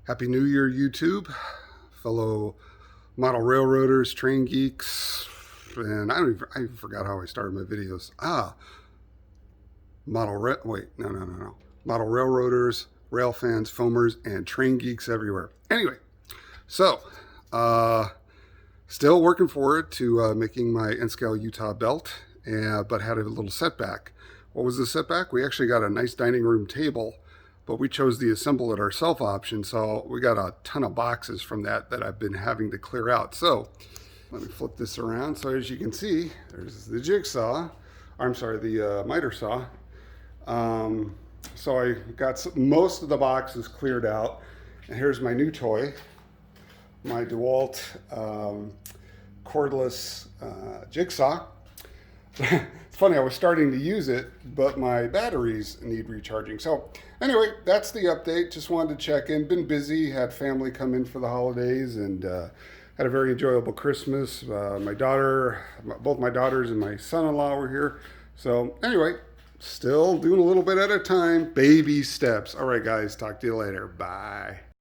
Happy New Year, YouTube, fellow model railroaders, train geeks, and I even forgot how I started my videos. Model railroaders, rail fans, foamers, and train geeks everywhere. Anyway, so still working forward to making my N-Scale Utah belt, but had a little setback. What was the setback? We actually got a nice dining room table, but we chose the assemble it ourselves option, so we got a ton of boxes from that I've been having to clear out. So let me flip this around. So as you can see, there's the jigsaw. I'm sorry, the miter saw. So I got most of the boxes cleared out, and here's my new toy, my DeWalt cordless jigsaw. It's funny, I was starting to use it, but my batteries need recharging. So anyway, that's the update. Just wanted to check in. Been busy, had family come in for the holidays, and had a very enjoyable Christmas. Both my daughters and my son-in-law were here. So anyway, still doing a little bit at a time, baby steps. All right, guys, talk to you later. Bye.